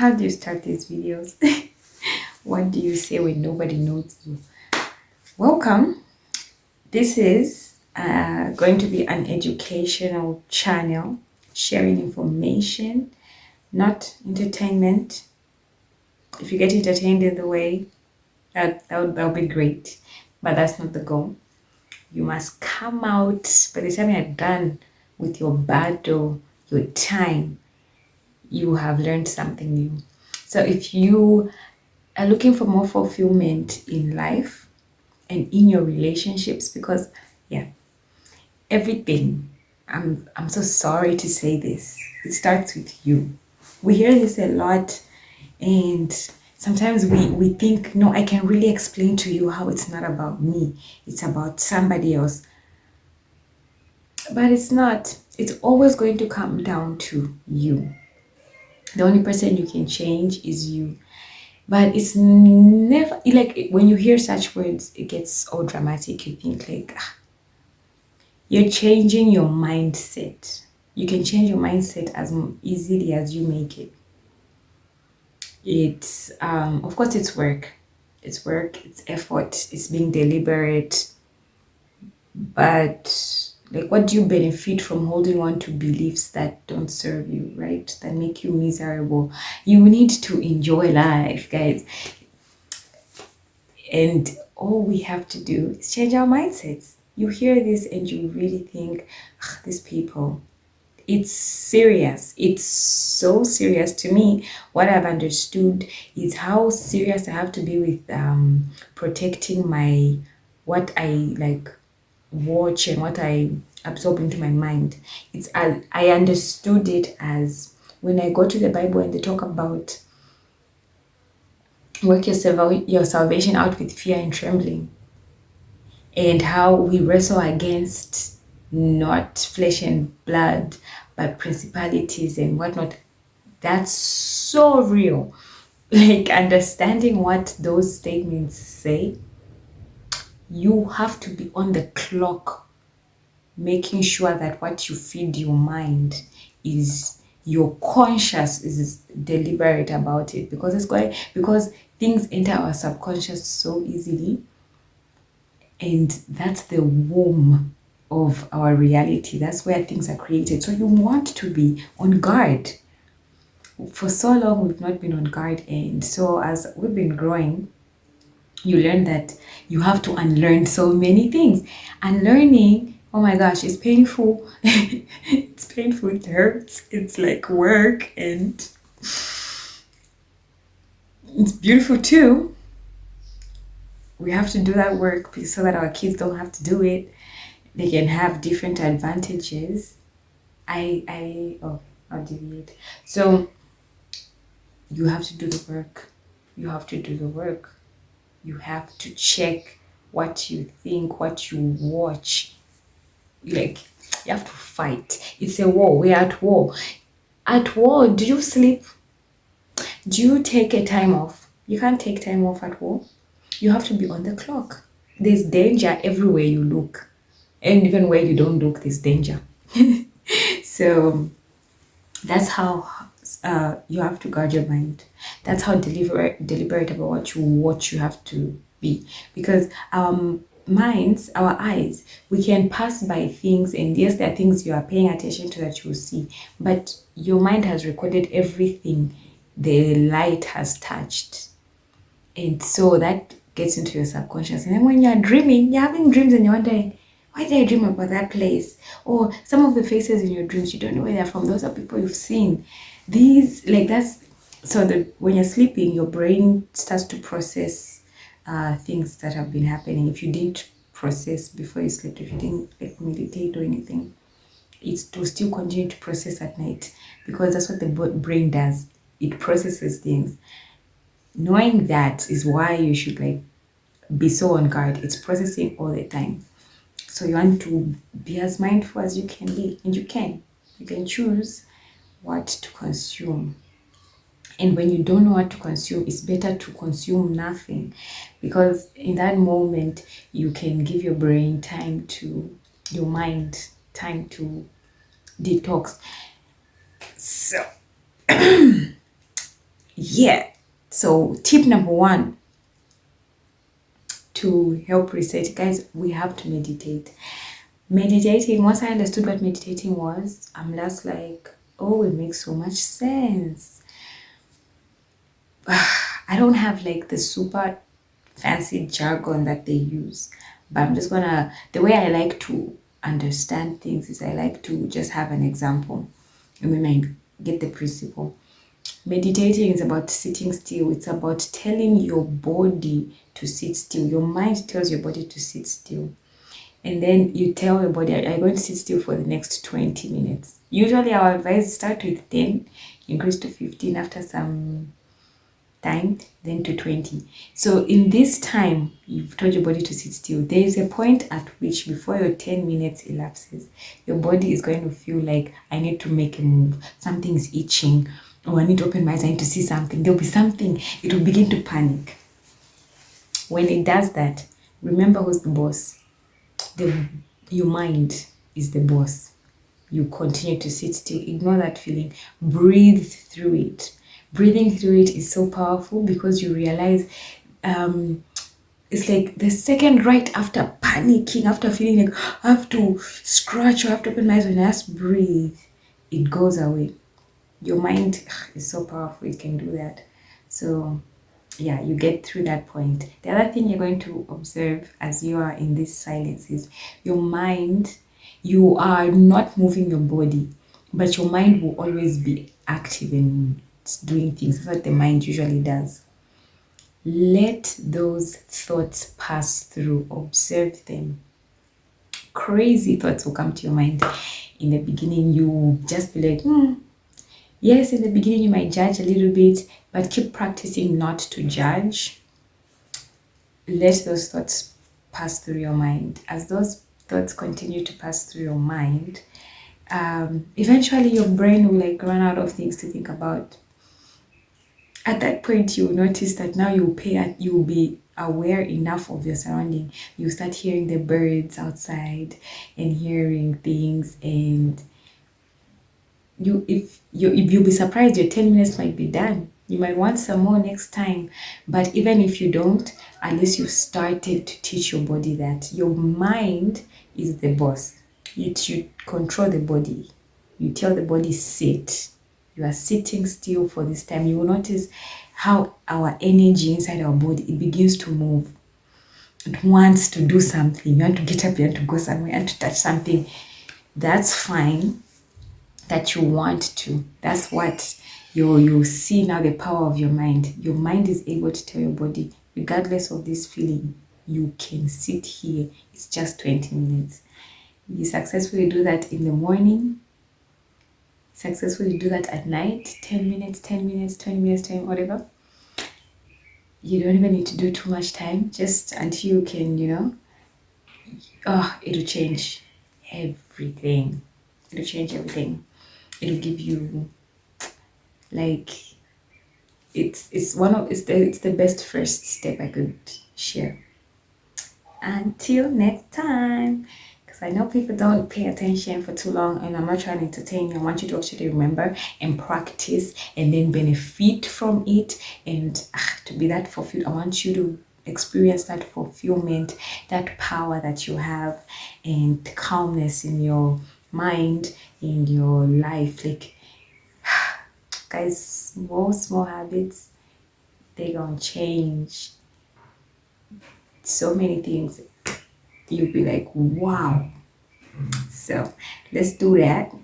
How do you start these videos? What do you say when nobody knows you? Welcome. This is going to be an educational channel sharing information, not entertainment. If you get entertained in the way, that would be great, but that's not the goal. You must come out by the time you're done with your battle, your time, you have learned something new. So if you are looking for more fulfillment in life and in your relationships, because yeah, everything, I'm so sorry to say this, it starts with you. We hear this a lot, and sometimes we think, no, I can really explain to you how it's not about me, it's about somebody else. But it's not. It's always going to come down to you. The only person you can change is you. But it's never like when you hear such words, it gets all dramatic. You think like, you're changing your mindset. You can change your mindset as easily as you make it. It's of course it's work. It's work, it's effort, it's being deliberate. But like, what do you benefit from holding on to beliefs that don't serve you, right? That make you miserable. You need to enjoy life, guys. And all we have to do is change our mindsets. You hear this and you really think, these people, it's serious. It's so serious to me. What I've understood is how serious I have to be with protecting my what I like watch and what I absorb into my mind. It's as I understood it as when I go to the Bible and they talk about work your salvation out with fear and trembling, and how we wrestle against not flesh and blood, but principalities and whatnot. That's so real. Like understanding what those statements say, you have to be on the clock, making sure that what you feed your mind is your conscious is deliberate about it, because because things enter our subconscious so easily, and that's the womb of our reality. That's where things are created. So you want to be on guard. For so long we've not been on guard, and so as we've been growing, you learn that you have to unlearn so many things. Unlearning, oh my gosh, it's painful. It's painful, it hurts, it's like work, and it's beautiful too. We have to do that work so that our kids don't have to do it. They can have different advantages. I'll deviate. So you have to do the work. You have to do the work. You have to check what you think, what you watch. Like, you have to fight. It's a war. We're at war. At war, do you sleep? Do you take a time off? You can't take time off at war. You have to be on the clock. There's danger everywhere you look. And even where you don't look, there's danger. So that's how you have to guard your mind. That's how deliberate about what you watch you have to be. Because our minds, our eyes, we can pass by things, and yes, there are things you are paying attention to that you will see, but your mind has recorded everything the light has touched. And so that gets into your subconscious. And then when you're dreaming, you're having dreams and you're wondering, why did I dream about that place? Or some of the faces in your dreams, you don't know where they're from. Those are people you've seen. These, like that's, so that when you're sleeping, your brain starts to process things that have been happening. If you didn't process before you slept, if you didn't like meditate or anything, it will still continue to process at night, because that's what the brain does. It processes things. Knowing that is why you should like be so on guard. It's processing all the time. So you want to be as mindful as you can be, and you can. You can choose what to consume. And when you don't know what to consume, it's better to consume nothing, because in that moment you can give your brain time to, your mind time to detox. So Yeah. So tip number one to help reset, guys, we have to meditate. Meditating, once I understood what meditating was, I'm just like, oh, it makes so much sense. I don't have like the super fancy jargon that they use, but I'm just gonna, the way I like to understand things is I like to just have an example and then I get the principle. Meditating is about sitting still. It's about telling your body to sit still. Your mind tells your body to sit still. And then you tell your body, I'm going to sit still for the next 20 minutes. Usually our advice start with 10, increase to 15 after some time, then to 20. So in this time, you've told your body to sit still. There is a point at which before your 10 minutes elapses, your body is going to feel like, I need to make a move. Something's itching. Oh, I need to open my eyes. I need to see something. There'll be something. It will begin to panic. When it does that, remember who's the boss. Your mind is the boss. You continue to sit still. Ignore that feeling. Breathe through it. Breathing through it is so powerful because you realize it's like the second right after panicking, after feeling like I have to scratch or I have to open my eyes, when I just breathe, it goes away. Your mind is so powerful, it can do that. So yeah, you get through that point. The other thing you're going to observe as you are in this silence is your mind. You are not moving your body, but your mind will always be active and doing things. That's what the mind usually does. Let those thoughts pass through, observe them. Crazy thoughts will come to your mind. In the beginning, you will just be like, yes, in the beginning, you might judge a little bit, but keep practicing not to judge. Let those thoughts pass through your mind. As those thoughts continue to pass through your mind, eventually your brain will like run out of things to think about. At that point, you will notice that now you will be aware enough of your surrounding. You start hearing the birds outside and hearing things, and you'll be surprised your 10 minutes might be done. You might want some more next time, but even if you don't, at least you've started to teach your body that your mind is the boss. You control the body. You tell the body sit. You are sitting still for this time. You will notice how our energy inside our body, it begins to move. It wants to do something. You want to get up, you want to go somewhere, you want to touch something. That's fine that you want to. That's what you see now, the power of your mind. Your mind is able to tell your body, regardless of this feeling, you can sit here. It's just 20 minutes. You successfully do that in the morning, successfully do that at night, 10 minutes, 10 minutes, 20 minutes, 10, whatever. You don't even need to do too much time, just until you can, it'll change everything. It'll change everything. It'll give you like it's the best first step I could share. Until next time, because I know people don't pay attention for too long, and I'm not trying to entertain you. I want you to actually remember and practice and then benefit from it, and to be that fulfilled. I want you to experience that fulfillment, that power that you have, and calmness in your mind, in your life. Like, guys, small habits, they gonna change so many things. You'll be like, wow. So let's do that.